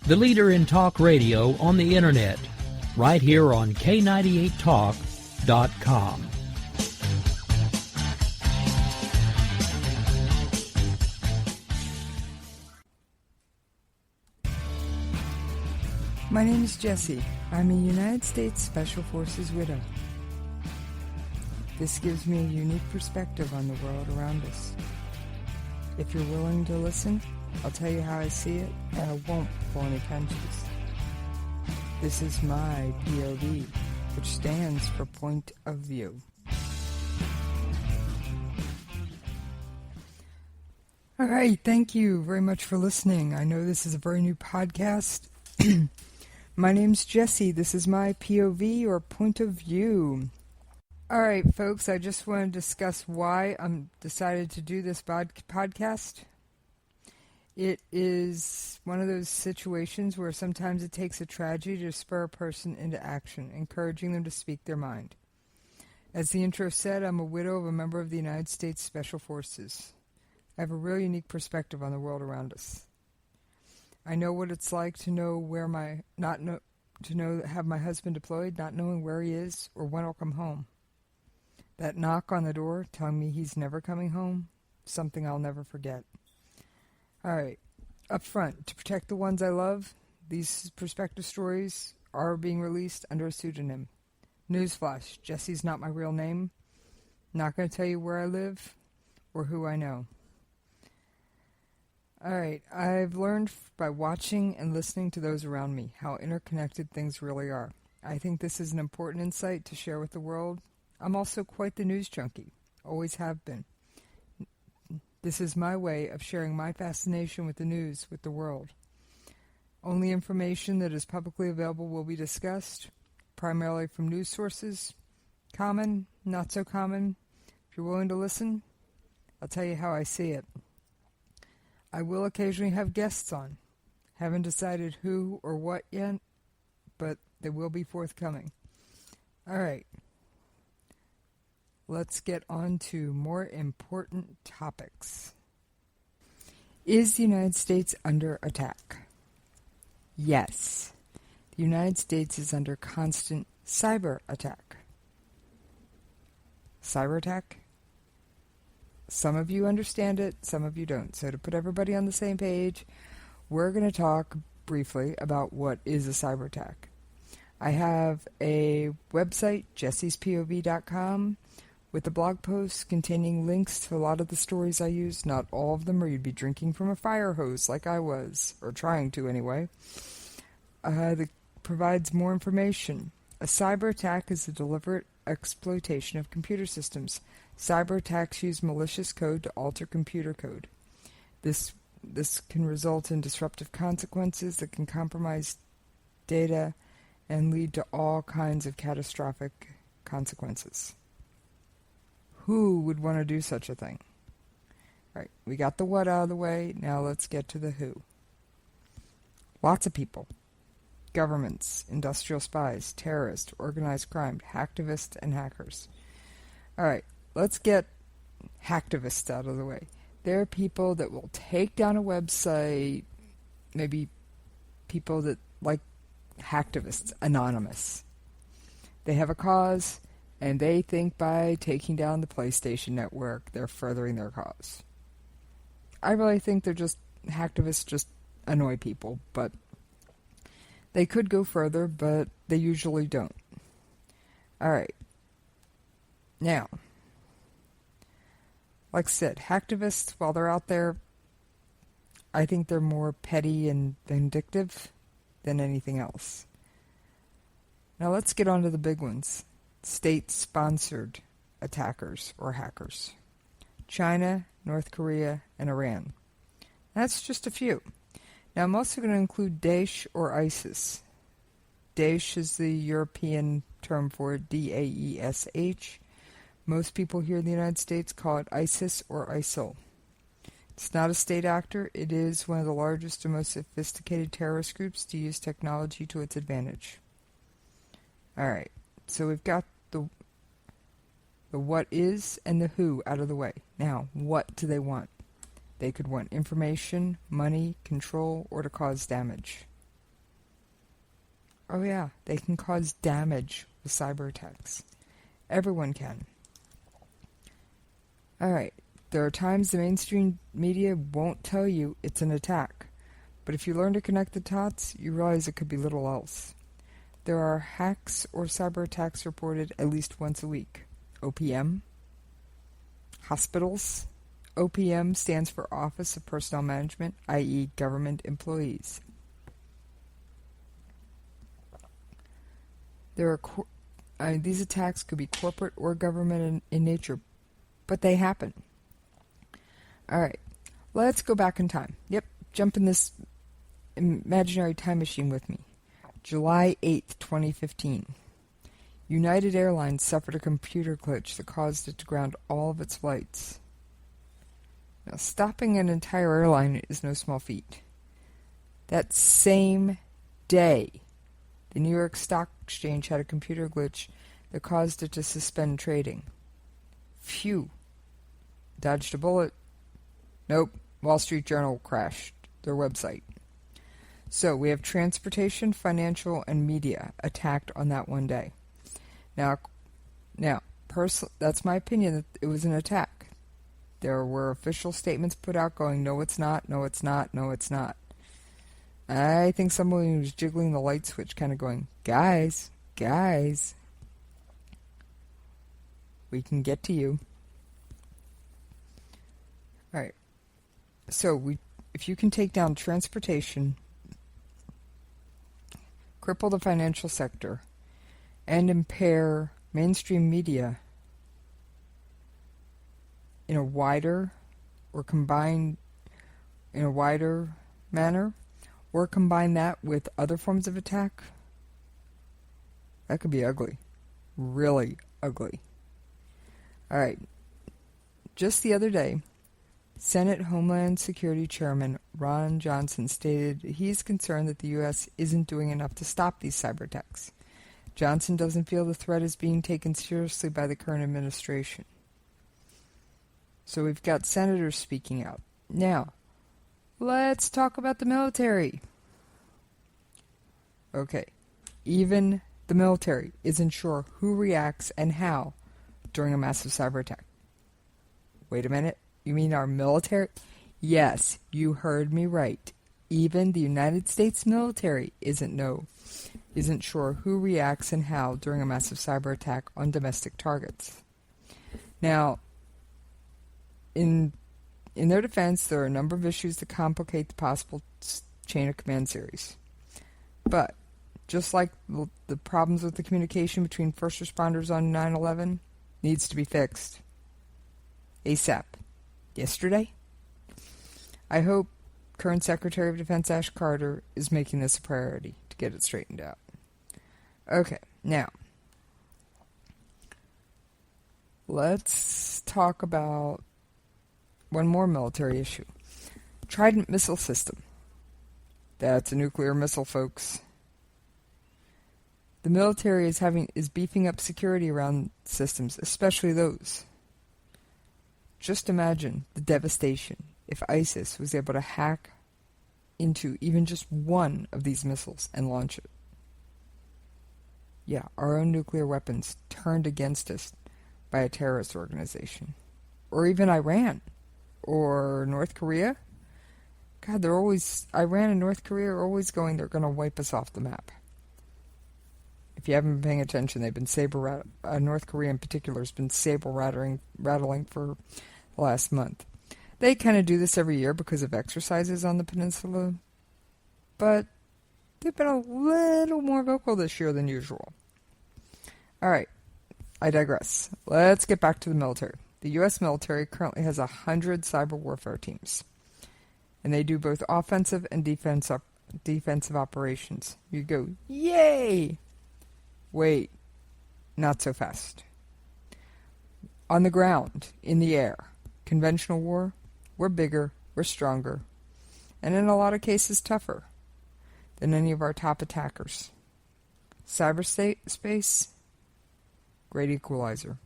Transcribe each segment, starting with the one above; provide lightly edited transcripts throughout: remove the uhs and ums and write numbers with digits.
the leader in talk radio on the Internet, right here on K98Talk.com. My name is Jessie. I'm a United States Special Forces widow. This gives me a unique perspective on the world around us. If you're willing to listen, I'll tell you how I see it, and I won't pull any punches. This is my POV, which stands for Point of View. All right, thank you very much for listening. I know this is a very new podcast. My name's Jessie. This is my POV, or Point of View. All right, folks, I just want to discuss why I'm decided to do this podcast. It is one of those situations where sometimes it takes a tragedy to spur a person into action, encouraging them to speak their mind. As the intro said, I'm a widow of a member of the United States Special Forces. I have a real unique perspective on the world around us. I know what it's like to know have my husband deployed, not knowing where he is or when I'll come home. That knock on the door telling me he's never coming home, something I'll never forget. All right, up front, to protect the ones I love, these perspective stories are being released under a pseudonym. Newsflash, Jessie's not my real name. Not going to tell you where I live or who I know. All right, I've learned by watching and listening to those around me how interconnected things really are. I think this is an important insight to share with the world. I'm also quite the news junkie, always have been. This is my way of sharing my fascination with the news with the world. Only information that is publicly available will be discussed, primarily from news sources. Common, not so common. If you're willing to listen, I'll tell you how I see it. I will occasionally have guests on. Haven't decided who or what yet, but they will be forthcoming. All right. Let's get on to more important topics. Is the United States under attack? Yes. The United States is under constant cyber attack. Cyber attack? Some of you understand it, some of you don't. So to put everybody on the same page, we're going to talk briefly about what is a cyber attack. I have a website, jessiespov.com, with a blog post containing links to a lot of the stories I use. Not all of them, or you'd be drinking from a fire hose like I was, or trying to anyway. That provides more information. A cyber attack is a deliberate exploitation of computer systems. Cyber attacks use malicious code to alter computer code. This can result in disruptive consequences that can compromise data and lead to all kinds of catastrophic consequences. Who would want to do such a thing? All right, we got the what out of the way. Now let's get to the who. Lots of people. Governments, industrial spies, terrorists, organized crime, hacktivists, and hackers. All right, let's get hacktivists out of the way. There are people that will take down a website, maybe people that like hacktivists, anonymous. They have a cause, and they think by taking down the PlayStation Network, they're furthering their cause. I really think they're just hacktivists, just annoy people, but they could go further, but they usually don't. All right. Now, like I said, hacktivists, while they're out there, I think they're more petty and vindictive than anything else. Now let's get on to the big ones. State-sponsored attackers or hackers. China, North Korea, and Iran. That's just a few. Now I'm also going to include Daesh or ISIS. Daesh is the European term for it, D-A-E-S-H. Most people here in the United States call it ISIS or ISIL. It's not a state actor. It is one of the largest and most sophisticated terrorist groups to use technology to its advantage. All right, so we've got the what is and the who out of the way. Now, what do they want? They could want information, money, control, or to cause damage. Oh yeah, they can cause damage with cyber attacks. Everyone can. Alright, there are times the mainstream media won't tell you it's an attack, but if you learn to connect the dots, you realize it could be little else. There are hacks or cyber attacks reported at least once a week. OPM. Hospitals. OPM stands for Office of Personnel Management, i.e. government employees. These attacks could be corporate or government in nature, but they happen. Alright, let's go back in time. Yep, jump in this imaginary time machine with me. July 8th, 2015. United Airlines suffered a computer glitch that caused it to ground all of its flights. Now, stopping an entire airline is no small feat. That same day, the New York Stock Exchange had a computer glitch that caused it to suspend trading. Phew. Dodged a bullet. Nope. Wall Street Journal crashed their website. So we have transportation, financial, and media attacked on that one day. Now, that's my opinion that it was an attack. There were official statements put out going, no, it's not, no, it's not, no, it's not. I think someone was jiggling the light switch, kind of going, guys, we can get to you. All right. So if you can take down transportation, cripple the financial sector, and impair mainstream media in a wider manner, or combine that with other forms of attack, that could be ugly. Really ugly. Alright. Just the other day, Senate Homeland Security Chairman Ron Johnson stated he's concerned that the U.S. isn't doing enough to stop these cyber attacks. Johnson doesn't feel the threat is being taken seriously by the current administration. So we've got senators speaking out. Now, let's talk about the military. Okay, even the military isn't sure who reacts and how during a massive cyber attack. Wait a minute. You mean our military? Yes, you heard me right. Even the United States military isn't sure who reacts and how during a massive cyber attack on domestic targets. Now, in their defense, there are a number of issues that complicate the possible chain of command series. But, just like the problems with the communication between first responders on 9/11, needs to be fixed. ASAP. Yesterday? I hope current Secretary of Defense Ash Carter is making this a priority to get it straightened out. Okay, now, let's talk about one more military issue. Trident missile system. That's a nuclear missile, folks. The military is beefing up security around systems, especially those. Just imagine the devastation if ISIS was able to hack into even just one of these missiles and launch it. Yeah, our own nuclear weapons turned against us by a terrorist organization. Or even Iran. Or North Korea. God, Iran and North Korea are always going, they're going to wipe us off the map. If you haven't been paying attention, they've been North Korea in particular has been rattling for the last month. They kind of do this every year because of exercises on the peninsula, but they've been a little more vocal this year than usual. Alright, I digress. Let's get back to the military. The U.S. military currently has 100 cyber warfare teams, and they do both offensive and defensive operations. You go, yay! Wait, not so fast. On the ground, in the air, conventional war, we're bigger, we're stronger, and in a lot of cases tougher than any of our top attackers. Cyberspace, great equalizer.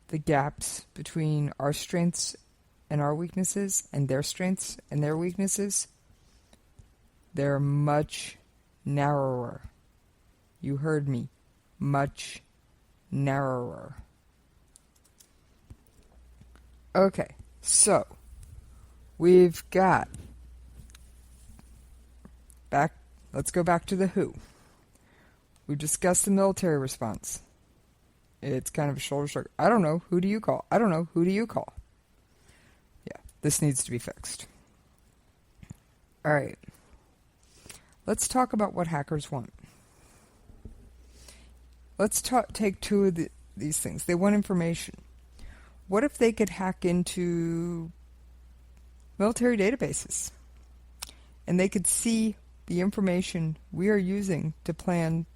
The gaps between our strengths and our weaknesses and their strengths and their weaknesses, they're much narrower You heard me. Much narrower. Okay, so we've got back. Let's go back to the who. We discussed the military response. It's kind of a shoulder shrug. I don't know. Who do you call? I don't know. Who do you call? Yeah, this needs to be fixed. All right. Let's talk about what hackers want. Let's take two of these things. They want information. What if they could hack into military databases and they could see the information we are using to plan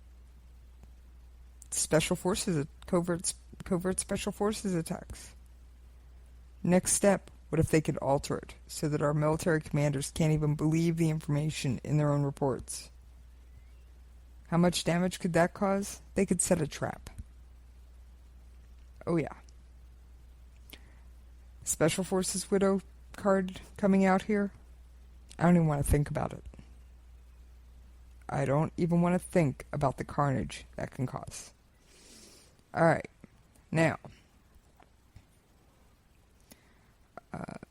special forces, covert special forces attacks? Next step, what if they could alter it so that our military commanders can't even believe the information in their own reports? How much damage could that cause? They could set a trap. Oh yeah. Special Forces Widow card coming out here. I don't even want to think about it. I don't even want to think about the carnage that can cause. Alright. Now,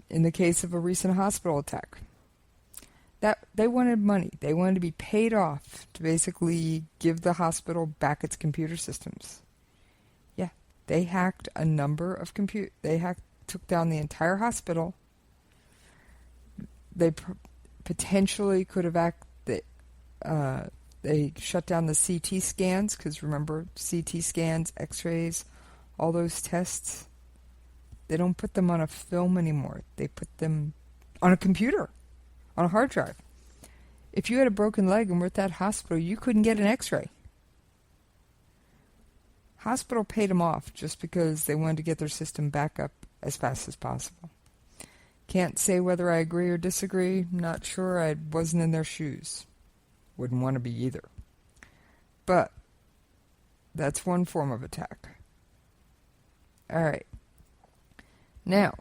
in the case of a recent hospital attack, that they wanted money. They wanted to be paid off to basically give the hospital back its computer systems. Yeah, they hacked a number of took down the entire hospital. They potentially could have they shut down the CT scans, because remember, CT scans, x-rays, all those tests, they don't put them on a film anymore. They put them on a computer, on a hard drive. If you had a broken leg and were at that hospital, you couldn't get an x-ray. Hospital paid them off just because they wanted to get their system back up as fast as possible. Can't say whether I agree or disagree. Not sure. I wasn't in their shoes. Wouldn't want to be either. But that's one form of attack. Alright. Now,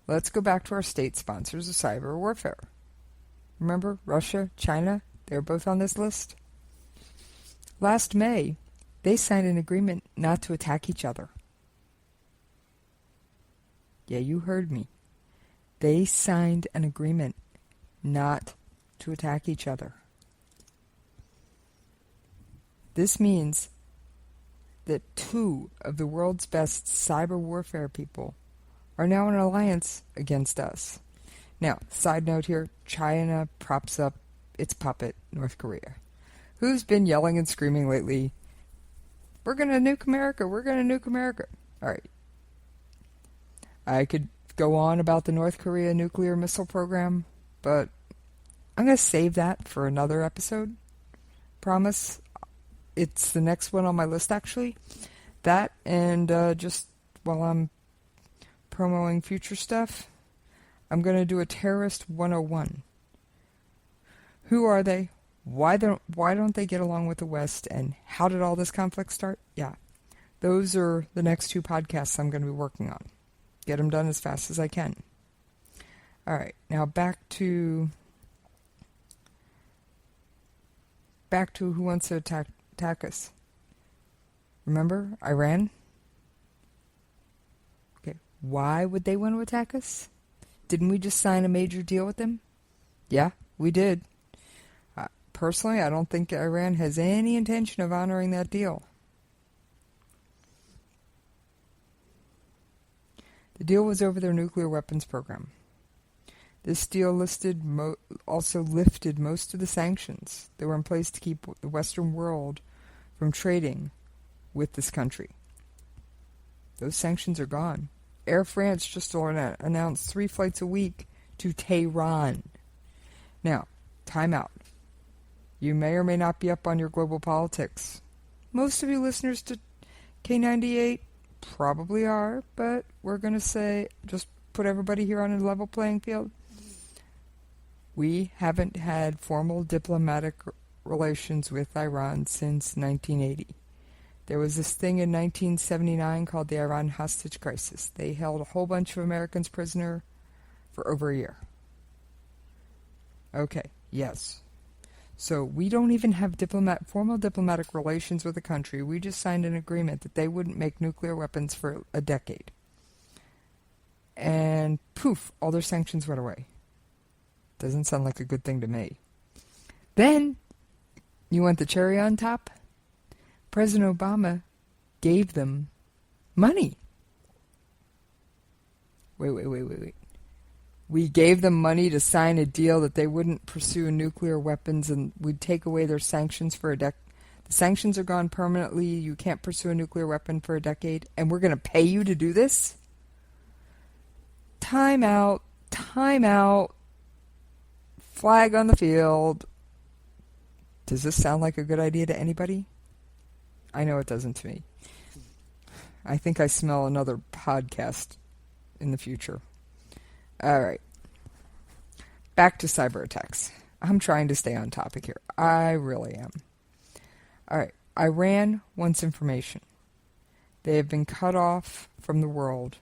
let's go back to our state sponsors of cyber warfare. Remember, Russia, China, they're both on this list. Last May, they signed an agreement not to attack each other. Yeah, you heard me. They signed an agreement not to attack each other. This means that two of the world's best cyber warfare people are now in an alliance against us. Now, side note here, China props up its puppet, North Korea, who's been yelling and screaming lately, "We're going to nuke America, we're going to nuke America." All right. I could go on about the North Korea nuclear missile program, but I'm going to save that for another episode. Promise. It's the next one on my list, actually. That, and just while I'm promoting future stuff, I'm going to do a Terrorist 101. Who are they? Why don't they get along with the West? And how did all this conflict start? Yeah. Those are the next two podcasts I'm going to be working on. Get them done as fast as I can. All right. Now back to who wants to attack us. Remember Iran? Okay. Why would they want to attack us? Didn't we just sign a major deal with them? Yeah, we did. Personally, I don't think Iran has any intention of honoring that deal. The deal was over their nuclear weapons program. This deal also lifted most of the sanctions that were in place to keep the Western world from trading with this country. Those sanctions are gone. Air France just announced 3 flights a week to Tehran. Now, time out. You may or may not be up on your global politics. Most of you listeners to K98 probably are, but we're going to say, just put everybody here on a level playing field. We haven't had formal diplomatic relations with Iran since 1980. There was this thing in 1979 called the Iran hostage crisis. They held a whole bunch of Americans prisoner for over a year. Okay, yes. So we don't even have formal diplomatic relations with the country. We just signed an agreement that they wouldn't make nuclear weapons for a decade. And poof, all their sanctions went away. Doesn't sound like a good thing to me. Then, you want the cherry on top? President Obama gave them money. Wait. We gave them money to sign a deal that they wouldn't pursue nuclear weapons and we'd take away their sanctions for a decade. The sanctions are gone permanently. You can't pursue a nuclear weapon for a decade. And we're going to pay you to do this? Time out. Flag on the field. Does this sound like a good idea to anybody? I know it doesn't to me. I think I smell another podcast in the future. All right. Back to cyber attacks. I'm trying to stay on topic here. I really am. All right. Iran wants information. They have been cut off from the world.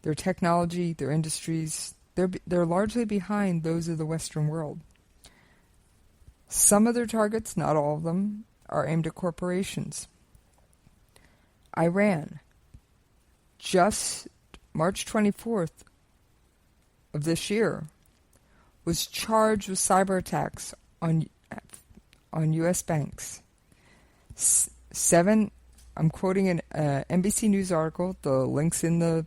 Their technology, their industries, they're largely behind those of the Western world. Some of their targets, not all of them, are aimed at corporations. Iran, just March 24th of this year, was charged with cyber attacks on U.S. banks. I'm quoting an NBC News article. The link's in the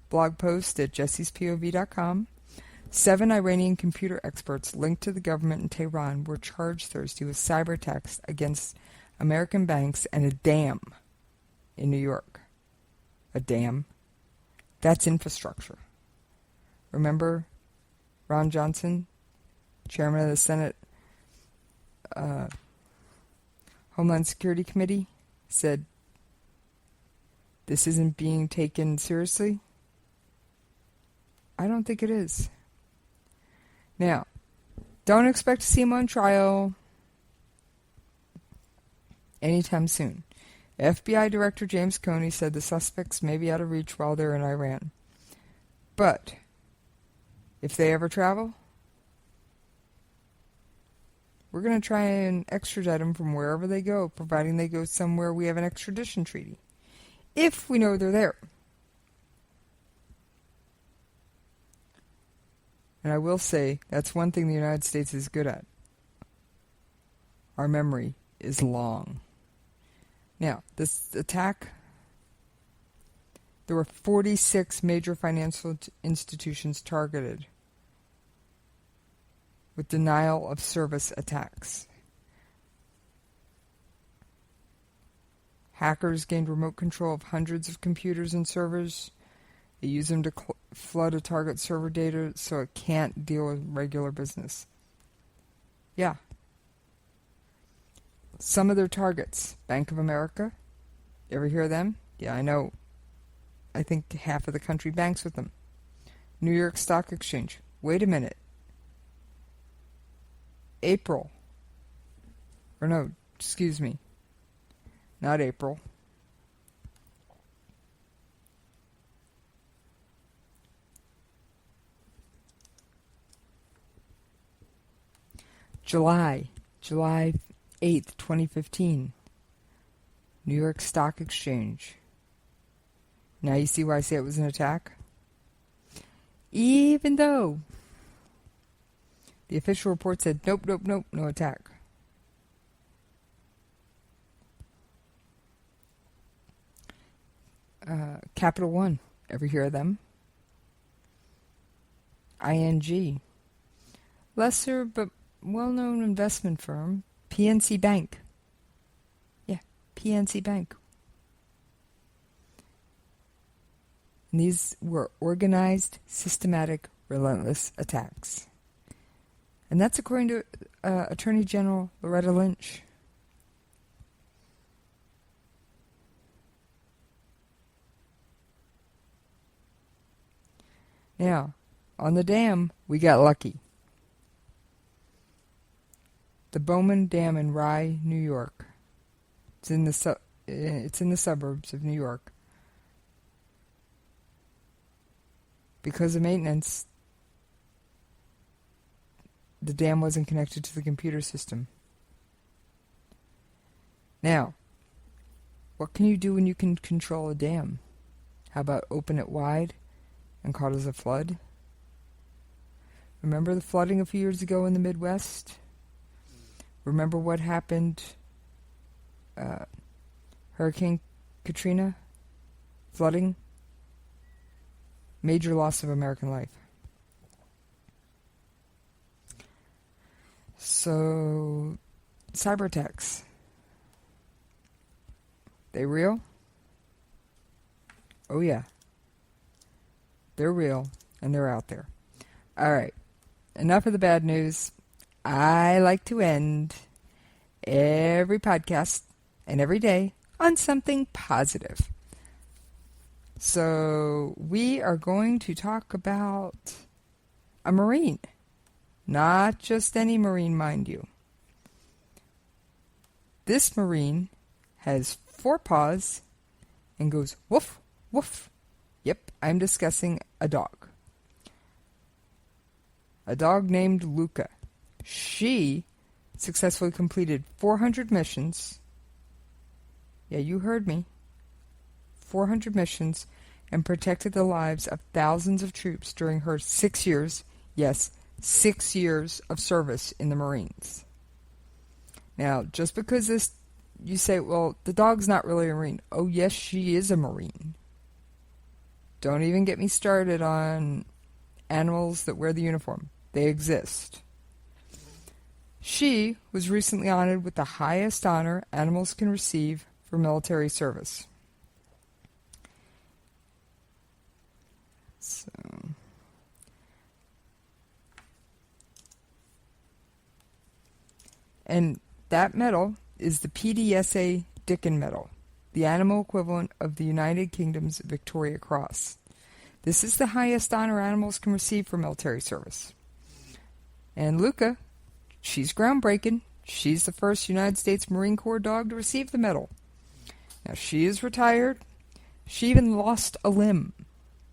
blog post at jessiespov.com. 7 Iranian computer experts linked to the government in Tehran were charged Thursday with cyber attacks against American banks and a dam in New York. A dam? That's infrastructure. Remember Ron Johnson, chairman of the Senate Homeland Security Committee, said this isn't being taken seriously? I don't think it is. Now, don't expect to see him on trial anytime soon. FBI Director James Comey said the suspects may be out of reach while they're in Iran. But if they ever travel, we're going to try and extradite them from wherever they go, providing they go somewhere we have an extradition treaty, if we know they're there. And I will say, that's one thing the United States is good at. Our memory is long. Now, this attack, there were 46 major financial institutions targeted with denial of service attacks. Hackers gained remote control of hundreds of computers and servers. They use them to flood a target server data so it can't deal with regular business. Yeah. Some of their targets, Bank of America. You ever hear of them? Yeah, I know. I think half of the country banks with them. New York Stock Exchange. Wait a minute. April. Or no, excuse me. Not April. July 8th, 2015. New York Stock Exchange. Now you see why I say it was an attack? Even though the official report said, nope, no attack. Capital One. Ever hear of them? ING. Lesser but well-known investment firm. PNC Bank. Yeah, PNC Bank. And these were organized, systematic, relentless attacks. And that's according to Attorney General Loretta Lynch. Now, on the dam, we got lucky. The Bowman Dam in Rye, New York. It's in the suburbs of New York. Because of maintenance, the dam wasn't connected to the computer system. Now, what can you do when you can control a dam? How about open it wide and cause a flood? Remember the flooding a few years ago in the Midwest? Remember what happened? Hurricane Katrina? Flooding? Major loss of American life. So, cyber attacks. They real? Oh yeah. They're real, and they're out there. Alright, enough of the bad news. I like to end every podcast and every day on something positive. So, we are going to talk about a Marine. Not just any Marine, mind you. This Marine has 4 paws and goes woof, woof. Yep, I'm discussing a dog. A dog named Luca. She successfully completed 400 missions. Yeah, you heard me. 400 missions and protected the lives of thousands of troops during her 6 years, yes, 6 years of service in the Marines. Now, just because this, you say, well, the dog's not really a Marine. Oh, yes, she is a Marine. Don't even get me started on animals that wear the uniform. They exist. She was recently honored with the highest honor animals can receive for military service. So, and that medal is the PDSA Dickin Medal, the animal equivalent of the United Kingdom's Victoria Cross. This is the highest honor animals can receive for military service. And Luca, she's groundbreaking. She's the first United States Marine Corps dog to receive the medal. Now, she is retired. She even lost a limb.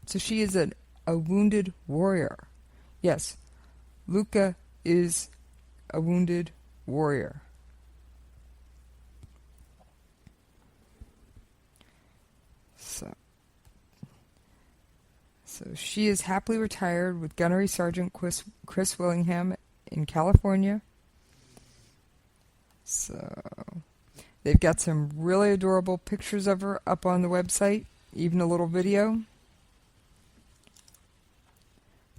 So she is a wounded warrior. Yes, Luca is a wounded warrior. So she is happily retired with Gunnery Sergeant Chris Willingham in California. So they've got some really adorable pictures of her up on the website, even a little video.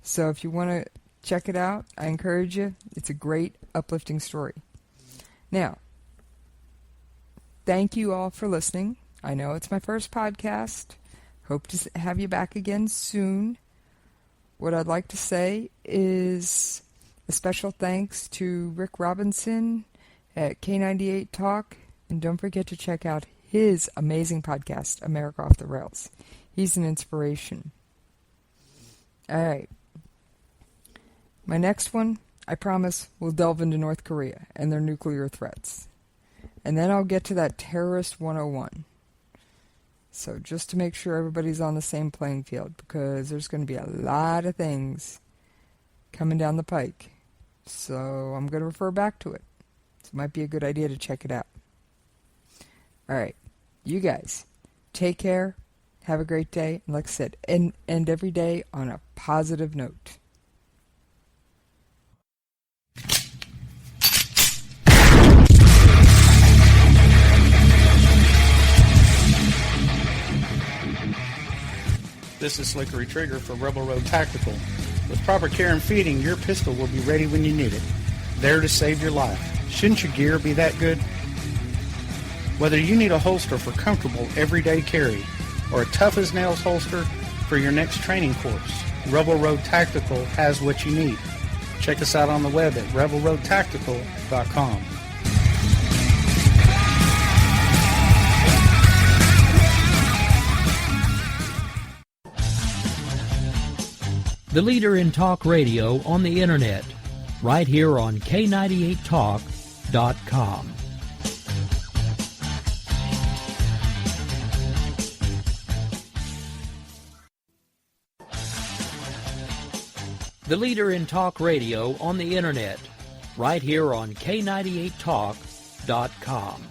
So if you want to check it out, I encourage you. It's a great, uplifting story. Now, thank you all for listening. I know it's my first podcast. Hope to have you back again soon. What I'd like to say is a special thanks to Rick Robinson at K98 Talk. And don't forget to check out his amazing podcast, America Off the Rails. He's an inspiration. All right. My next one, I promise, will delve into North Korea and their nuclear threats. And then I'll get to that Terrorist 101. So just to make sure everybody's on the same playing field, because there's going to be a lot of things coming down the pike. So I'm going to refer back to it. So it might be a good idea to check it out. All right. You guys, take care. Have a great day. And like I said, end every day on a positive note. This is Slickery Trigger for Rebel Road Tactical. With proper care and feeding, your pistol will be ready when you need it, there to save your life. Shouldn't your gear be that good? Whether you need a holster for comfortable everyday carry or a tough-as-nails holster for your next training course, Rebel Road Tactical has what you need. Check us out on the web at rebelroadtactical.com. The leader in talk radio on the internet, right here on K98Talk.com. the leader in talk radio on the Internet, right here on K98Talk.com.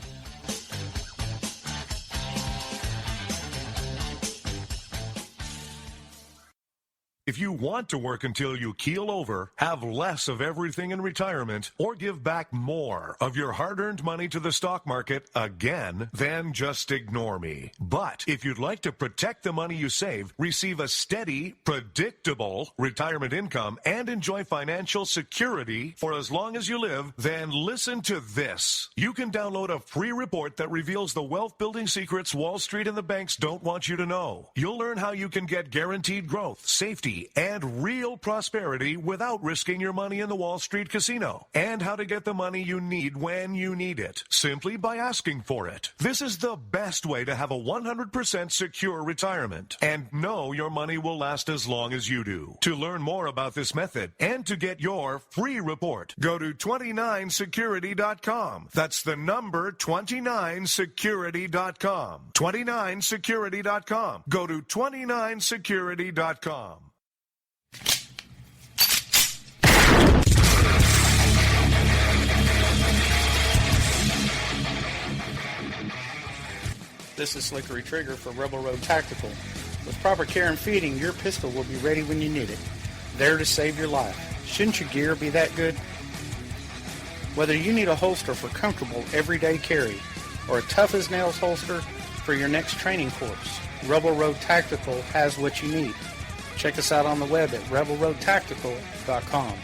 If you want to work until you keel over, have less of everything in retirement, or give back more of your hard-earned money to the stock market again, then just ignore me. But if you'd like to protect the money you save, receive a steady, predictable retirement income, and enjoy financial security for as long as you live, then listen to this. You can download a free report that reveals the wealth-building secrets Wall Street and the banks don't want you to know. You'll learn how you can get guaranteed growth, safety, and real prosperity without risking your money in the Wall Street casino, and how to get the money you need when you need it, simply by asking for it. This is the best way to have a 100% secure retirement, and know your money will last as long as you do. To learn more about this method, and to get your free report, go to 29security.com. That's the number 29security.com. 29security.com. Go to 29security.com. This is Slickery Trigger for Rebel Road Tactical. With proper care and feeding, your pistol will be ready when you need it, there to save your life. Shouldn't your gear be that good? Whether you need a holster for comfortable everyday carry, or a tough-as-nails holster for your next training course, Rebel Road Tactical has what you need. Check us out on the web at rebelroadtactical.com.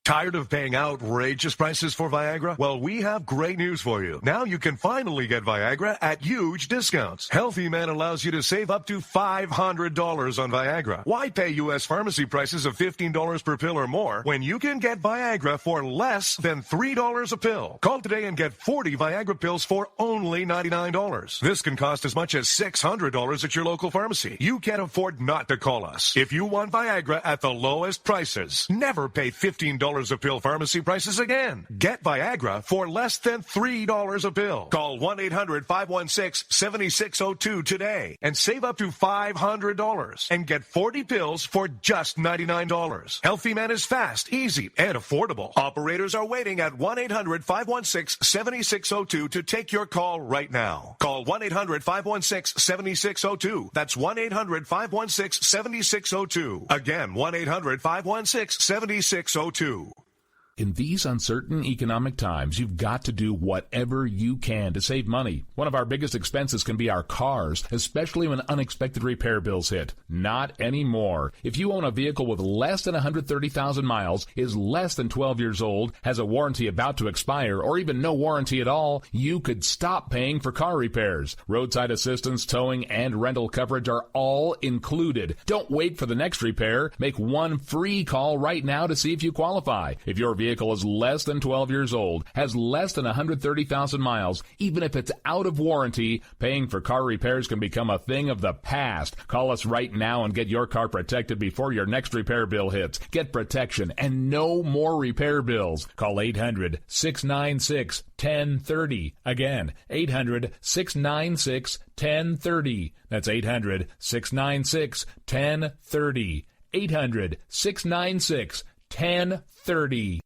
Tired of paying outrageous prices for Viagra? Well, we have great news for you. Now you can finally get Viagra at huge discounts. Healthy Man allows you to save up to $500 on Viagra. Why pay U.S. pharmacy prices of $15 per pill or more when you can get Viagra for less than $3 a pill? Call today and get 40 Viagra pills for only $99. This can cost as much as $600 at your local pharmacy. You can't afford not to call us. If you want Viagra at the lowest prices, never pay $15 a pill pharmacy prices again. Get Viagra for less than $3 a pill. Call 1-800-516-7602 today and save up to $500 and get 40 pills for just $99. Healthy Man is fast, easy, and affordable. Operators are waiting at 1-800-516-7602 to take your call right now. Call 1-800-516-7602. That's 1-800-516-7602. Again, 1-800-516-7602. In these uncertain economic times, you've got to do whatever you can to save money. One of our biggest expenses can be our cars, especially when unexpected repair bills hit. Not anymore. If you own a vehicle with less than 130,000 miles, is less than 12 years old, has a warranty about to expire, or even no warranty at all, you could stop paying for car repairs. Roadside assistance, towing, and rental coverage are all included. Don't wait for the next repair. Make one free call right now to see if you qualify. If your vehicle is less than 12 years old, has less than 130,000 miles, even if it's out of warranty, paying for car repairs can become a thing of the past. Call us right now and get your car protected before your next repair bill hits. Get protection and no more repair bills. Call 800-696-1030. Again, 800-696-1030. That's 800-696-1030. 800-696-1030.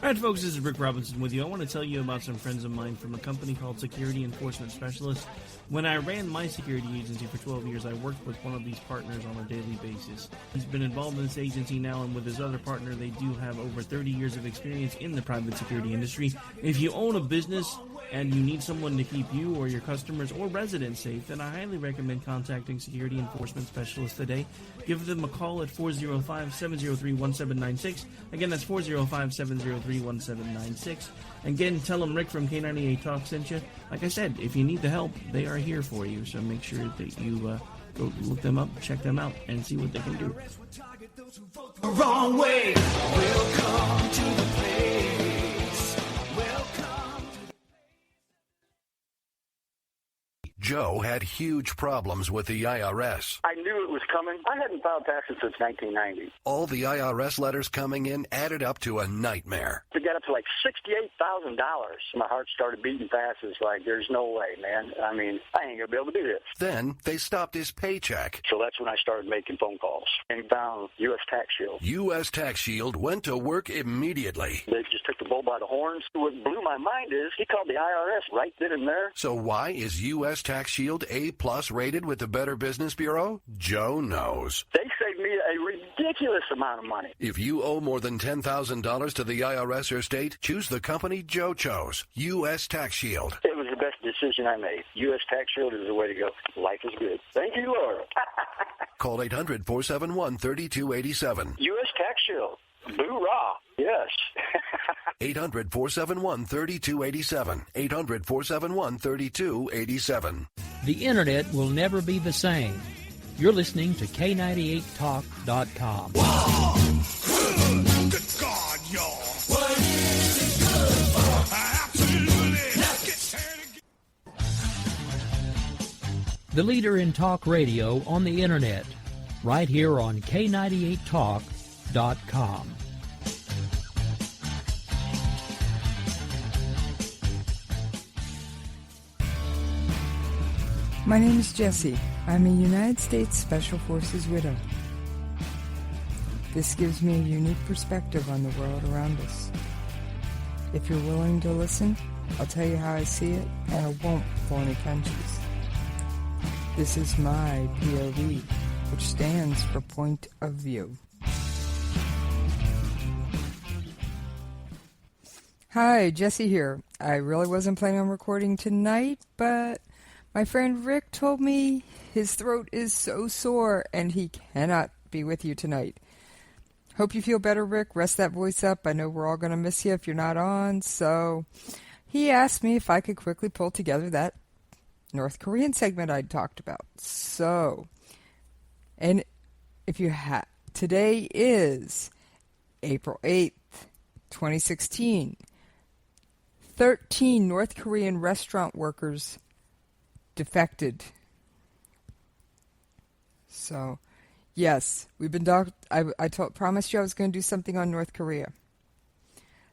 Alright folks, this is Rick Robinson with you. I want to tell you about some friends of mine from a company called Security Enforcement Specialists. When I ran my security agency for 12 years, I worked with one of these partners on a daily basis. He's been involved in this agency now, and with his other partner, they do have over 30 years of experience in the private security industry. If you own a business and you need someone to keep you or your customers or residents safe, then I highly recommend contacting Security Enforcement Specialists today. Give them a call at 405-703-1796. Again, that's 405-703-1796. Again, tell them Rick from K98 Talk sent you. Like I said, if you need the help, they are here for you. So make sure that you go look them up, check them out, and see what they can do. Wrong way. Welcome to the place. Welcome. Joe had huge problems with the IRS. I knew it was coming. I hadn't filed taxes since 1990. All the IRS letters coming in added up to a nightmare. To get up to like $68,000. My heart started beating fast. It's like, there's no way, man. I mean, I ain't going to be able to do this. Then they stopped his paycheck. So that's when I started making phone calls and found U.S. Tax Shield. U.S. Tax Shield went to work immediately. They just took the bull by the horns. What blew my mind is he called the IRS right then and there. So why is U.S. Tax Shield A+ rated with the Better Business Bureau? Joe knows. They saved me a ridiculous amount of money. If you owe more than $10,000 to the IRS or state, choose the company Joe chose, U.S. Tax Shield. It was the best decision I made. U.S. Tax Shield is the way to go. Life is good. Thank you, Lord. Call 800-471-3287. U.S. Tax Shield. Boo-rah. Yes. 800-471-3287. 800-471-3287. The Internet will never be the same. You're listening to K98Talk.com. Good God, y'all. What is it good for? Absolutely. Let's get started. The leader in talk radio on the Internet. Right here on K98Talk.com. My name is Jessie. I'm a United States Special Forces widow. This gives me a unique perspective on the world around us. If you're willing to listen, I'll tell you how I see it, and I won't pull any punches. This is my POV, which stands for Point of View. Hi, Jessie here. I really wasn't planning on recording tonight, but my friend Rick told me his throat is so sore and he cannot be with you tonight. Hope you feel better, Rick. Rest that voice up. I know we're all going to miss you if you're not on. So he asked me if I could quickly pull together that North Korean segment I'd talked about. So, and if you today is April 8th, 2016. 13 North Korean restaurant workers defected. So, yes, we've been promised you I was going to do something on North Korea.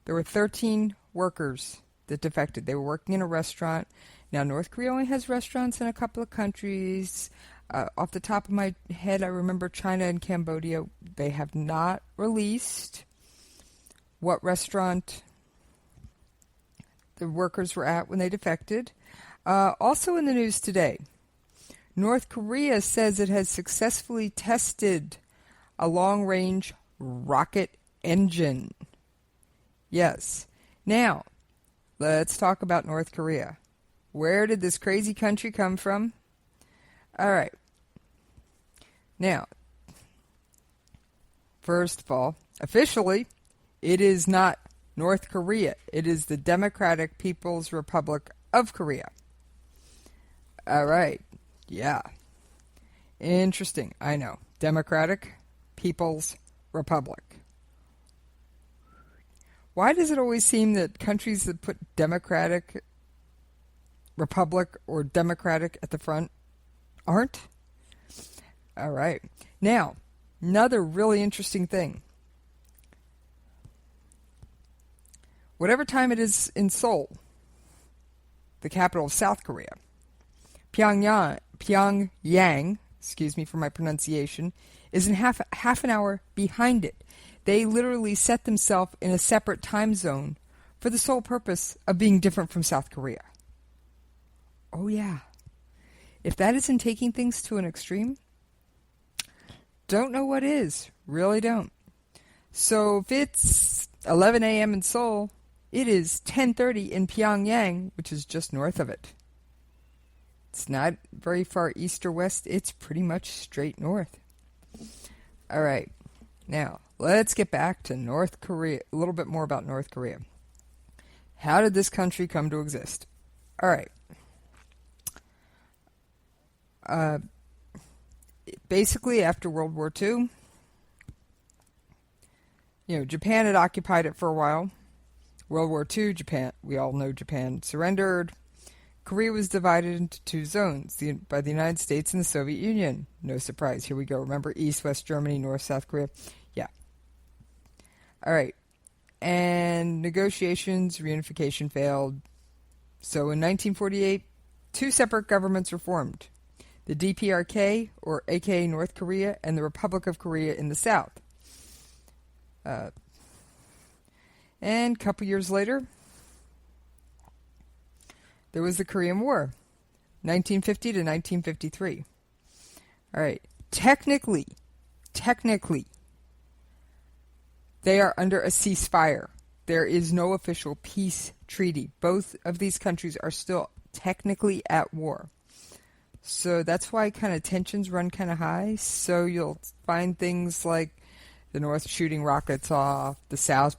There were 13 workers that defected. They were working in a restaurant. Now, North Korea only has restaurants in a couple of countries. Off the top of my head, I remember China and Cambodia. They have not released what restaurant the workers were at when they defected. Also in the news today, North Korea says it has successfully tested a long-range rocket engine. Yes. Now, let's talk about North Korea. Where did this crazy country come from? All right. Now, first of all, officially, it is not North Korea. It is the Democratic People's Republic of Korea. All right. Yeah. Interesting. I know. Democratic People's Republic. Why does it always seem that countries that put Democratic Republic or Democratic at the front aren't? All right. Now, another really interesting thing. Whatever time it is in Seoul, the capital of South Korea, Pyongyang, excuse me for my pronunciation, is in half an hour behind it. They literally set themselves in a separate time zone for the sole purpose of being different from South Korea. Oh yeah. If that isn't taking things to an extreme, don't know what is. Really don't. So if it's 11 a.m. in Seoul, it is 10:30 in Pyongyang, which is just north of it. It's not very far east or west. It's pretty much straight north. All right. Now, let's get back to North Korea, a little bit more about North Korea. How did this country come to exist? All right. Basically, after World War II, Japan had occupied it for a while. World War II, Japan, we all know Japan surrendered. Korea was divided into two zones by the United States and the Soviet Union. No surprise. Here we go. Remember East, West Germany, North, South Korea? Yeah. All right. And negotiations, reunification failed. So in 1948, two separate governments were formed. The DPRK, or aka North Korea, and the Republic of Korea in the South. And a couple years later, there was the Korean War, 1950 to 1953. All right. Technically, they are under a ceasefire. There is no official peace treaty. Both of these countries are still technically at war. So that's why kind of tensions run kind of high. So you'll find things like the North shooting rockets off, the South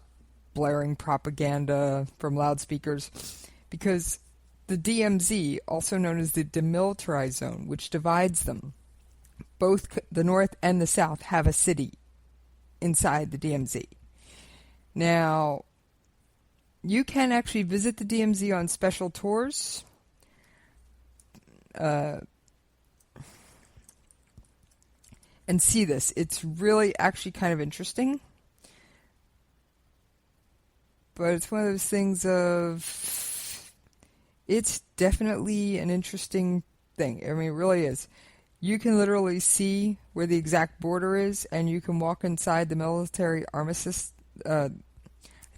blaring propaganda from loudspeakers, because the DMZ, also known as the Demilitarized Zone, which divides them, both the North and the South have a city inside the DMZ. Now, you can actually visit the DMZ on special tours. And see this. It's really actually kind of interesting. But it's one of those things of... It's definitely an interesting thing. I mean, it really is. You can literally see where the exact border is, and you can walk inside the military armistice. I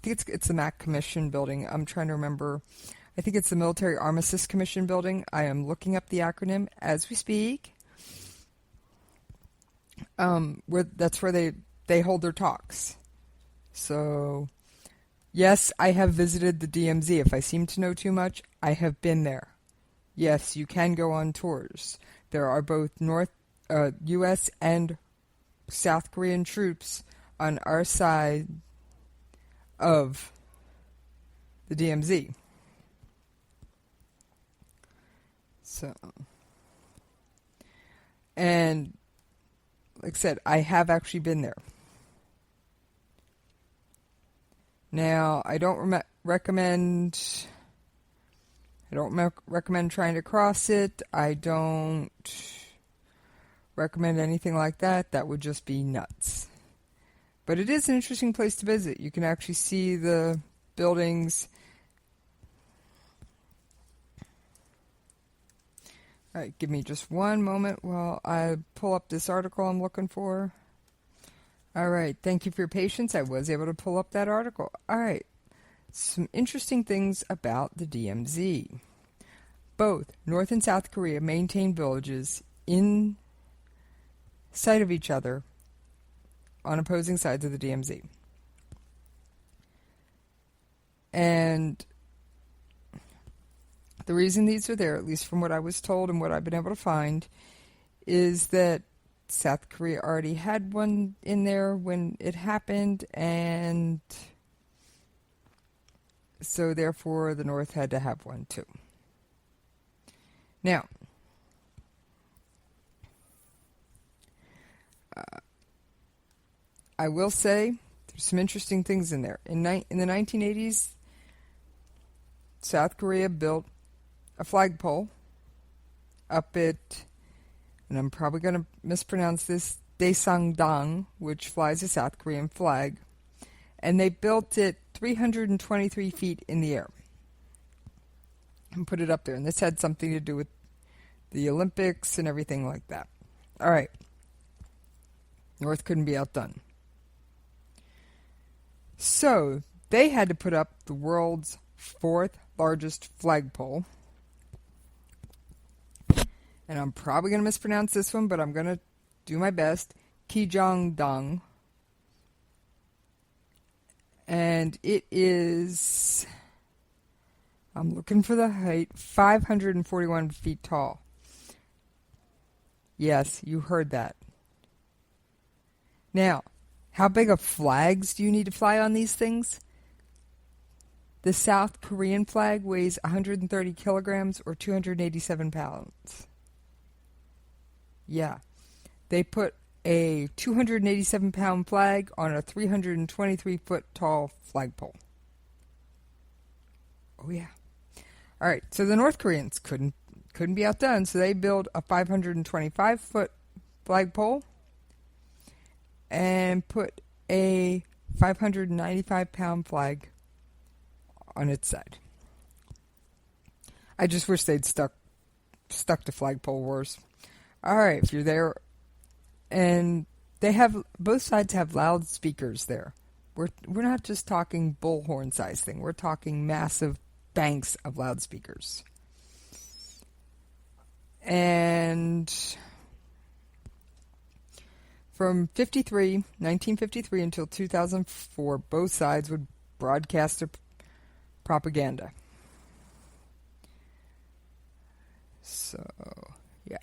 think it's the MAC Commission building. I'm trying to remember. I think it's the Military Armistice Commission building. I am looking up the acronym as we speak. That's where they hold their talks. So, yes, I have visited the DMZ. If I seem to know too much, I have been there. Yes, you can go on tours. There are both U.S. and South Korean troops on our side of the DMZ. So, and like I said, I have actually been there. Now, I don't recommend trying to cross it. I don't recommend anything like that. That would just be nuts. But it is an interesting place to visit. You can actually see the buildings. All right, give me just one moment while I pull up this article I'm looking for. All right, thank you for your patience. I was able to pull up that article. All right, some interesting things about the DMZ. Both North and South Korea maintain villages in sight of each other on opposing sides of the DMZ. And the reason these are there, at least from what I was told and what I've been able to find, is that South Korea already had one in there when it happened, and so therefore the North had to have one too. Now, I will say there's some interesting things in there. In the 1980s, South Korea built a flagpole up at, and I'm probably going to mispronounce this, Daesangdang, which flies a South Korean flag, and they built it 323 feet in the air and put it up there. And this had something to do with the Olympics and everything like that. All right. North couldn't be outdone. So they had to put up the world's fourth largest flagpole. And I'm probably going to mispronounce this one, but I'm going to do my best. Kijangdang. And it is, I'm looking for the height, 541 feet tall. Yes, you heard that. Now, how big of flags do you need to fly on these things? The South Korean flag weighs 130 kilograms or 287 pounds. Yeah. They put a 287-pound flag on a 323-foot tall flagpole. Oh, yeah. All right, so the North Koreans couldn't be outdone, so they built a 525-foot flagpole and put a 595-pound flag on its side. I just wish they'd stuck to flagpole wars. All right, if you're there, and both sides have loudspeakers there. We're not just talking bullhorn size thing. We're talking massive banks of loudspeakers. And from 1953 until 2004, both sides would broadcast their propaganda. So, yeah.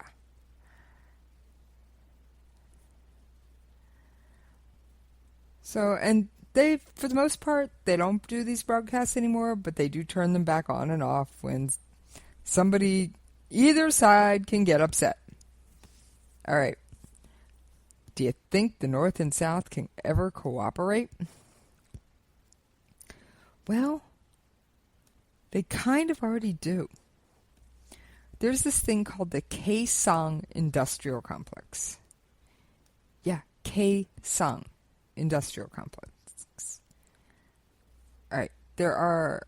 So, and they, for the most part, they don't do these broadcasts anymore, but they do turn them back on and off when somebody, either side, can get upset. All right. Do you think the North and South can ever cooperate? Well, they kind of already do. There's this thing called the Kaesong Industrial Complex. Yeah, Kaesong Industrial Complex. All right, there are,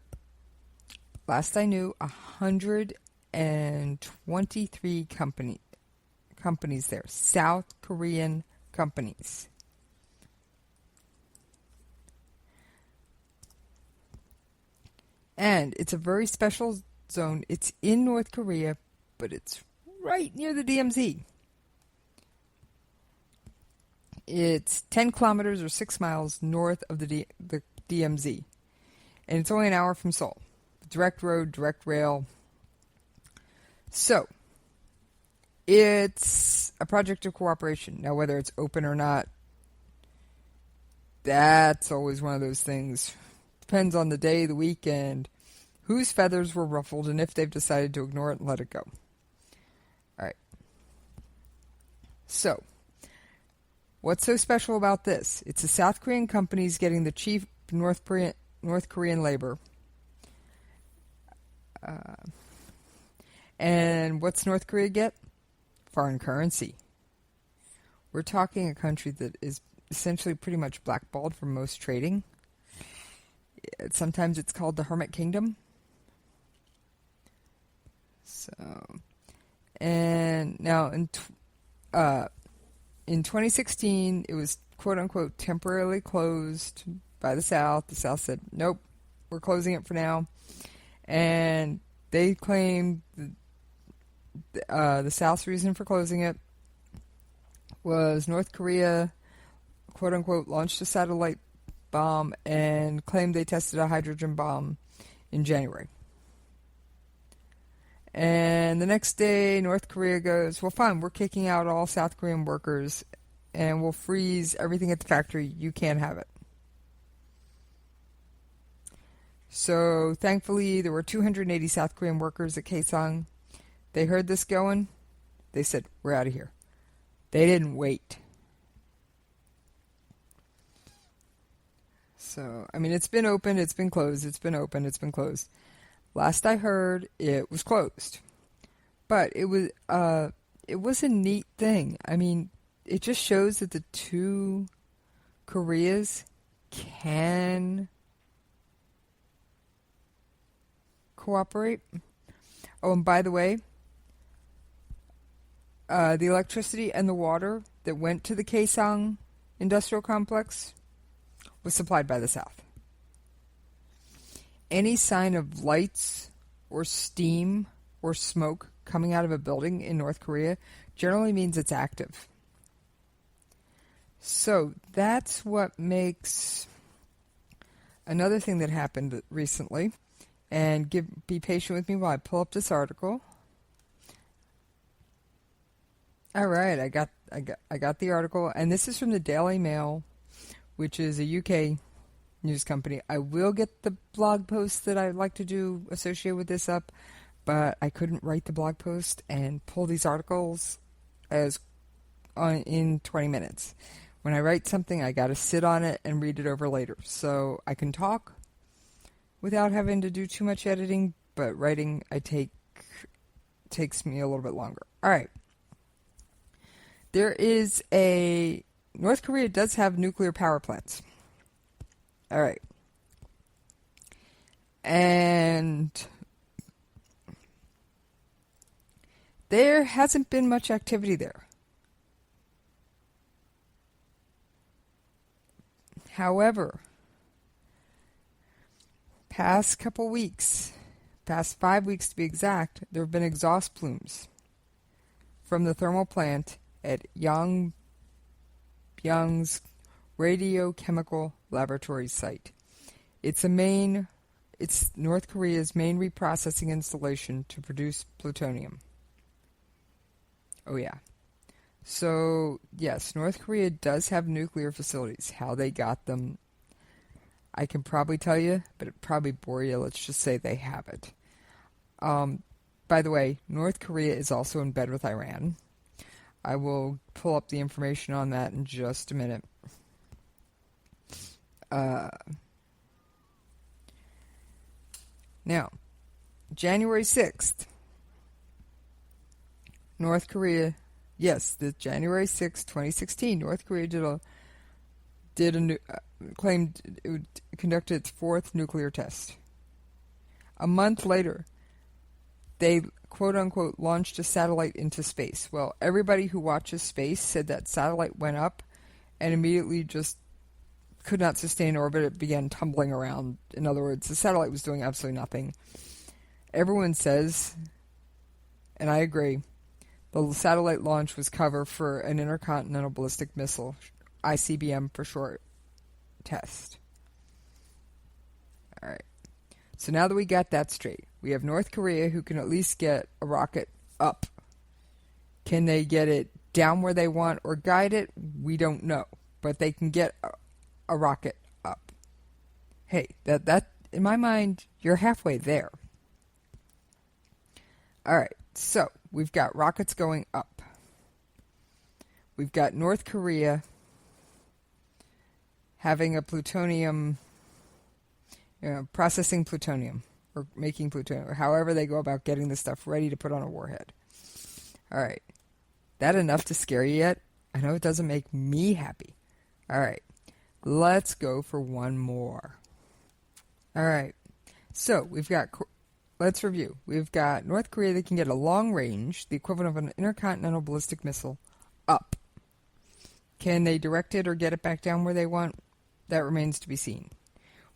last I knew, 123 companies there, South Korean companies. And it's a very special zone. It's in North Korea, but it's right near the DMZ. It's 10 kilometers or 6 miles north of the DMZ. And it's only an hour from Seoul. Direct road, direct rail. So, it's a project of cooperation. Now, whether it's open or not, that's always one of those things. Depends on the day, the weekend, whose feathers were ruffled, and if they've decided to ignore it and let it go. All right. So, what's so special about this? It's the South Korean companies getting the cheap North Korean labor. And what's North Korea get? Foreign currency. We're talking a country that is essentially pretty much blackballed from most trading. Sometimes it's called the Hermit Kingdom. So, and now in 2016, it was quote-unquote temporarily closed by the South. The South said, nope, we're closing it for now. And they claimed the South's reason for closing it was North Korea, quote-unquote, launched a satellite bomb and claimed they tested a hydrogen bomb in January. And the next day, North Korea goes, well, fine, we're kicking out all South Korean workers and we'll freeze everything at the factory. You can't have it. So, thankfully, there were 280 South Korean workers at Kaesong. They heard this going. They said, we're out of here. They didn't wait. So, I mean, it's been open, it's been closed, it's been open, it's been closed. Last I heard, it was closed. But it was a neat thing. I mean, it just shows that the two Koreas can cooperate. Oh, and by the way, the electricity and the water that went to the Kaesong Industrial Complex was supplied by the South. Any sign of lights or steam or smoke coming out of a building in North Korea generally means it's active. So that's what makes another thing that happened recently. And be patient with me while I pull up this article. All right, I got the article, and this is from the Daily Mail, which is a UK news company. I will get the blog post that I'd like to do associated with this up, but I couldn't write the blog post and pull these articles in 20 minutes. When I write something, I got to sit on it and read it over later, so I can talk without having to do too much editing, but writing takes me a little bit longer. All right. North Korea does have nuclear power plants. All right. And there hasn't been much activity there. However, past 5 weeks to be exact, there have been exhaust plumes from the thermal plant at Yang's radiochemical laboratory site. It's North Korea's main reprocessing installation to produce plutonium. Oh yeah. So, yes, North Korea does have nuclear facilities. How they got them, I can probably tell you, but it'd probably bore you. Let's just say they have it. By the way, North Korea is also in bed with Iran. I will pull up the information on that in just a minute. Now, January 6th, North Korea... Yes, the January 6, 2016, North Korea claimed it conducted its 4th nuclear test. A month later, they quote-unquote launched a satellite into space. Well, everybody who watches space said that satellite went up and immediately just could not sustain orbit. It began tumbling around. In other words, the satellite was doing absolutely nothing. Everyone says, and I agree, the satellite launch was cover for an intercontinental ballistic missile, ICBM for short, test. All right. So now that we got that straight, we have North Korea who can at least get a rocket up. Can they get it down where they want or guide it? We don't know. But they can get a rocket up. Hey, that in my mind, you're halfway there. All right. So, we've got rockets going up. We've got North Korea having a plutonium, processing plutonium, or making plutonium, or however they go about getting the stuff ready to put on a warhead. All right. That enough to scare you yet? I know it doesn't make me happy. All right. Let's go for one more. All right. So, let's review. We've got North Korea that can get a long range, the equivalent of an intercontinental ballistic missile, up. Can they direct it or get it back down where they want? That remains to be seen.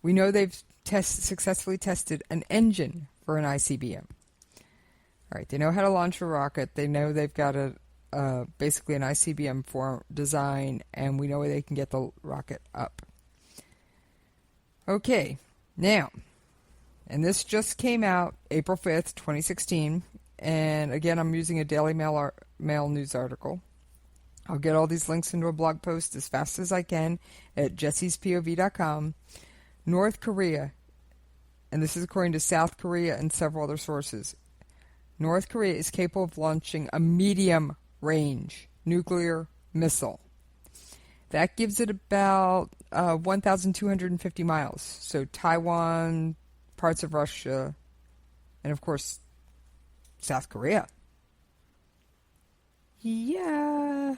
We know they've successfully tested an engine for an ICBM. All right, they know how to launch a rocket. They know they've got basically an ICBM form design, and we know they can get the rocket up. Okay, now... And this just came out April 5th, 2016. And again, I'm using a Daily Mail news article. I'll get all these links into a blog post as fast as I can at jessiespov.com. North Korea, and this is according to South Korea and several other sources, North Korea is capable of launching a medium-range nuclear missile. That gives it about 1,250 miles. So Taiwan... parts of Russia, and of course, South Korea. Yeah.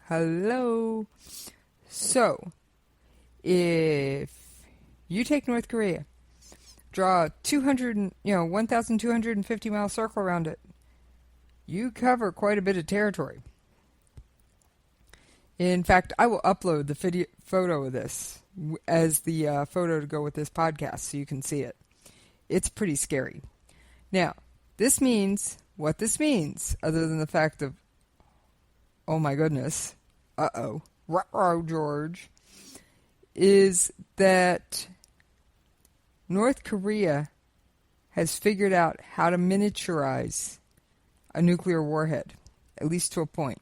Hello. So, if you take North Korea, draw a 1,250 mile circle around it, you cover quite a bit of territory. In fact, I will upload the photo of this as the photo to go with this podcast so you can see it. It's pretty scary. Now, what this means, other than the fact of, oh my goodness, ruh-roh, George, is that North Korea has figured out how to miniaturize a nuclear warhead, at least to a point.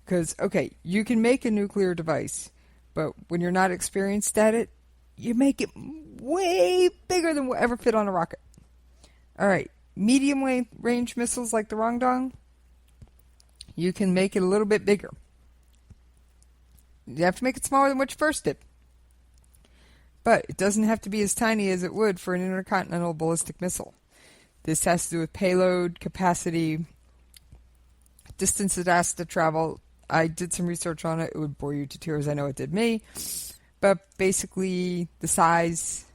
Because, okay, you can make a nuclear device, but when you're not experienced at it, you make it way bigger than will ever fit on a rocket. All right, medium-range missiles like the Rongdong, you can make it a little bit bigger. You have to make it smaller than what you first did. But it doesn't have to be as tiny as it would for an intercontinental ballistic missile. This has to do with payload, capacity, distance it has to travel. I did some research on it. It would bore you to tears. I know it did me. But basically, the size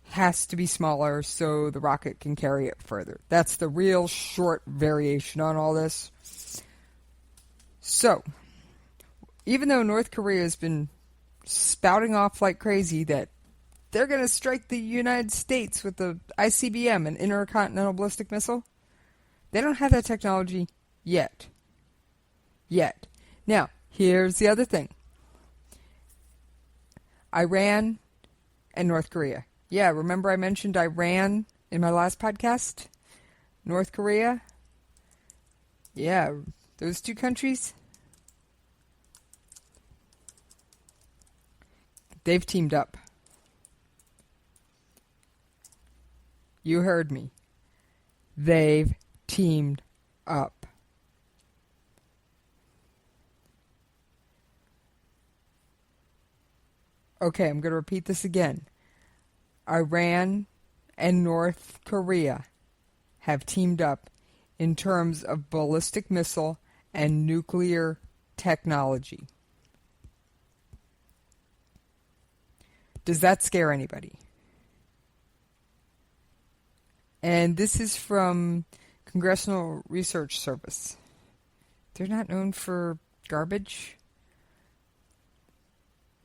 has to be smaller so the rocket can carry it further. That's the real short variation on all this. So, even though North Korea has been spouting off like crazy that they're going to strike the United States with the ICBM, an intercontinental ballistic missile, they don't have that technology yet. Now, here's the other thing. Iran and North Korea. Yeah, remember I mentioned Iran in my last podcast? North Korea? Yeah, those two countries, they've teamed up. You heard me. They've teamed up. Okay, I'm going to repeat this again. Iran and North Korea have teamed up in terms of ballistic missile and nuclear technology. Does that scare anybody? And this is from Congressional Research Service. They're not known for garbage.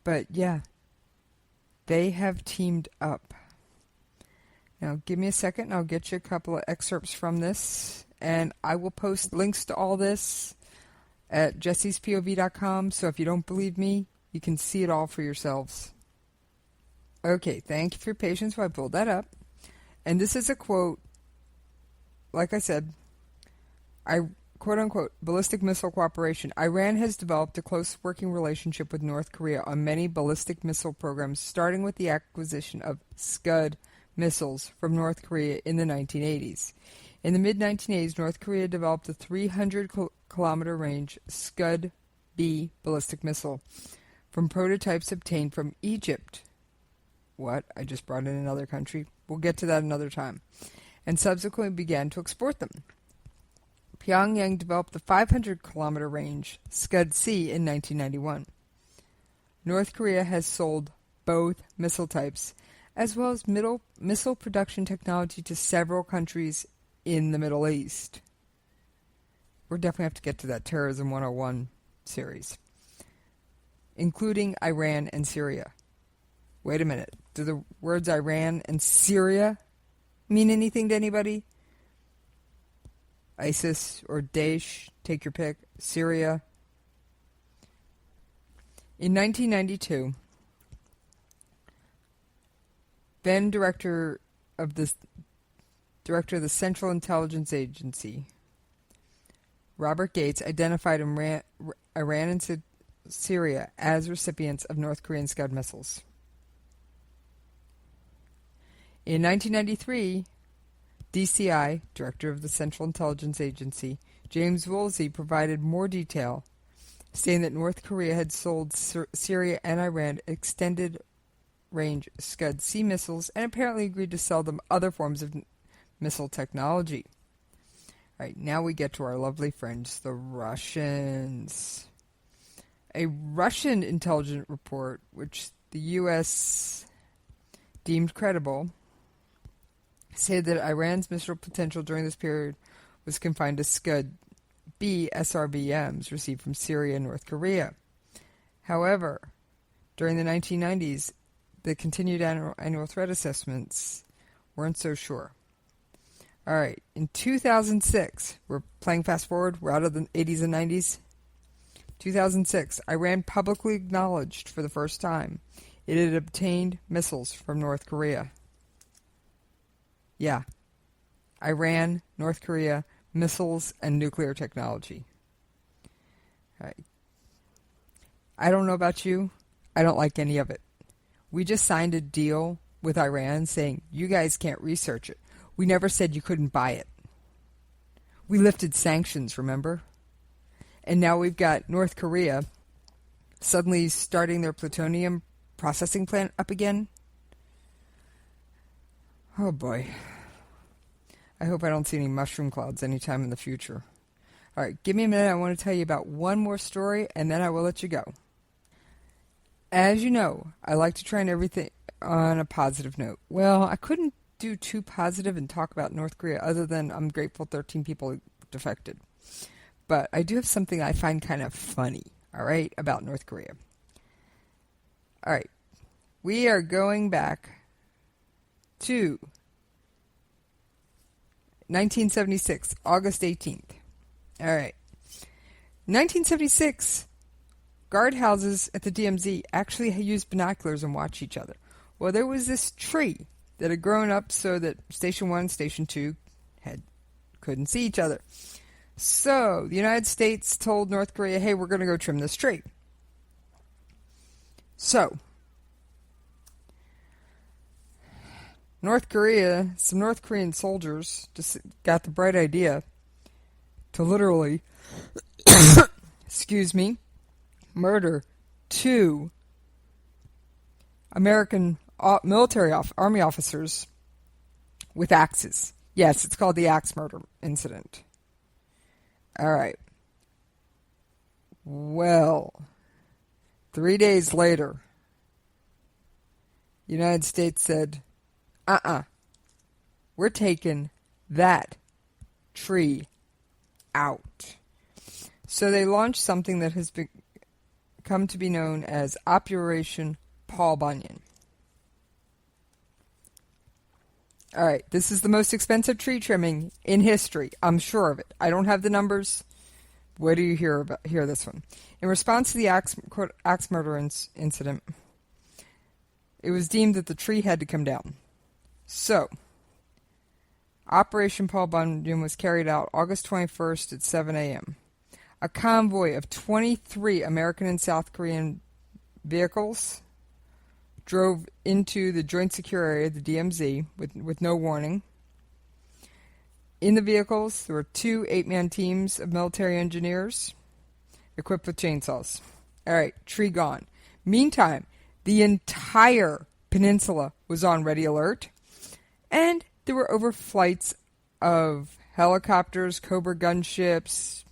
But yeah, they have teamed up. Now, give me a second and I'll get you a couple of excerpts from this. And I will post links to all this at jessiespov.com. So if you don't believe me, you can see it all for yourselves. Okay, thank you for your patience while I pulled that up. And this is a quote, like I said, quote-unquote, ballistic missile cooperation. Iran has developed a close working relationship with North Korea on many ballistic missile programs, starting with the acquisition of Scud missiles from North Korea in the 1980s. In the mid-1980s, North Korea developed a 300-kilometer range Scud-B ballistic missile from prototypes obtained from Egypt. What? I just brought in another country. We'll get to that another time. And subsequently began to export them. Pyongyang developed the 500-kilometer range Scud-C in 1991. North Korea has sold both missile types, as well as missile production technology to several countries in the Middle East. We'll definitely have to get to that Terrorism 101 series, including Iran and Syria. Wait a minute. Do the words Iran and Syria mean anything to anybody? ISIS or Daesh, take your pick. Syria. In 1992, then Director of the Central Intelligence Agency, Robert Gates, identified Iran and Syria as recipients of North Korean Scud missiles. In 1993, DCI, Director of the Central Intelligence Agency, James Woolsey, provided more detail, saying that North Korea had sold Syria and Iran extended-range Scud-C missiles and apparently agreed to sell them other forms of missile technology. All right, now we get to our lovely friends, the Russians. A Russian intelligence report, which the U.S. deemed credible, said that Iran's missile potential during this period was confined to Scud-B SRBMs received from Syria and North Korea. However, during the 1990s, the continued annual threat assessments weren't so sure. All right, in 2006, we're playing fast forward, we're out of the 80s and 90s. 2006, Iran publicly acknowledged for the first time it had obtained missiles from North Korea. Yeah. Iran, North Korea, missiles, and nuclear technology. All right. I don't know about you. I don't like any of it. We just signed a deal with Iran saying, you guys can't research it. We never said you couldn't buy it. We lifted sanctions, remember? And now we've got North Korea suddenly starting their plutonium processing plant up again. Oh boy. I hope I don't see any mushroom clouds anytime in the future. All right, give me a minute. I want to tell you about one more story, and then I will let you go. As you know, I like to try and everything on a positive note. Well, I couldn't do too positive and talk about North Korea other than I'm grateful 13 people defected. But I do have something I find kind of funny, all right, about North Korea. All right, we are going back to 1976, August 18th. All right. 1976, guardhouses at the DMZ actually used binoculars and watched each other. Well, there was this tree that had grown up so that Station 1 and Station 2 couldn't see each other. So the United States told North Korea, hey, we're going to go trim this tree. So some North Korean soldiers just got the bright idea to literally, murder 2 American military army officers with axes. Yes, it's called the axe murder incident. All right. Well, 3 days later, the United States said, we're taking that tree out. So they launched something that has come to be known as Operation Paul Bunyan. All right, this is the most expensive tree trimming in history. I'm sure of it. I don't have the numbers. Where do you hear this one? In response to the axe murder incident, it was deemed that the tree had to come down. So, Operation Paul Bunyan was carried out August 21st at 7 a.m. A convoy of 23 American and South Korean vehicles drove into the Joint Secure Area, the DMZ, with no warning. In the vehicles, there were 2 8-man teams of military engineers equipped with chainsaws. All right, tree gone. Meantime, the entire peninsula was on ready alert, and there were overflights of helicopters, Cobra gunships,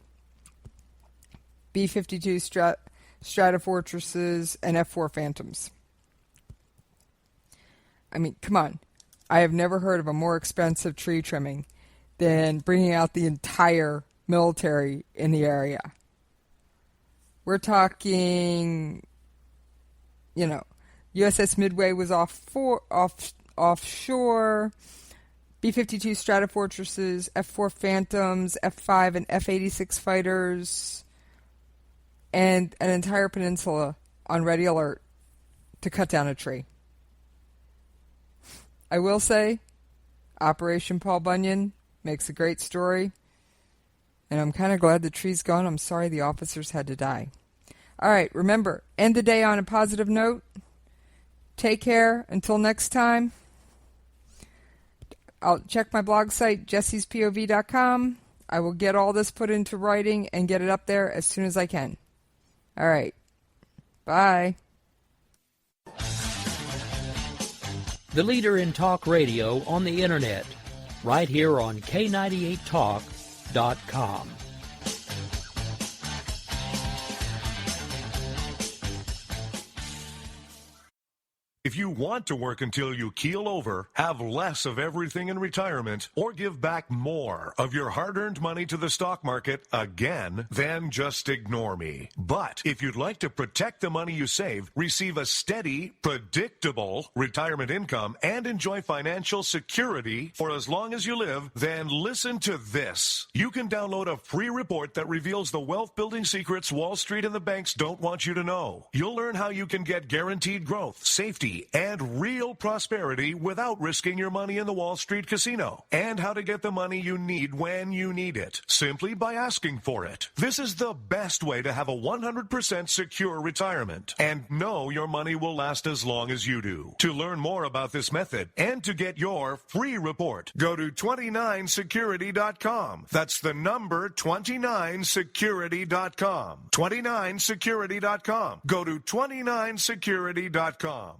B-52 Stratofortresses, and F-4 Phantoms. I mean, come on. I have never heard of a more expensive tree trimming than bringing out the entire military in the area. We're talking, USS Midway was offshore, B-52 Stratofortresses, F-4 Phantoms, F-5 and F-86 fighters, and an entire peninsula on ready alert to cut down a tree. I will say, Operation Paul Bunyan makes a great story, and I'm kind of glad the tree's gone. I'm sorry the officers had to die. All right, remember, end the day on a positive note. Take care. Until next time, I'll check my blog site, jessiespov.com. I will get all this put into writing and get it up there as soon as I can. All right. Bye. The leader in talk radio on the internet, right here on K98Talk.com. If you want to work until you keel over, have less of everything in retirement, or give back more of your hard-earned money to the stock market again, then just ignore me. But if you'd like to protect the money you save, receive a steady, predictable retirement income, and enjoy financial security for as long as you live, then listen to this. You can download a free report that reveals the wealth-building secrets Wall Street and the banks don't want you to know. You'll learn how you can get guaranteed growth, safety, and real prosperity without risking your money in the Wall Street casino, and how to get the money you need when you need it, simply by asking for it. This is the best way to have a 100% secure retirement, and know your money will last as long as you do. To learn more about this method, and to get your free report, go to 29security.com. That's the number 29security.com. 29security.com. Go to 29security.com.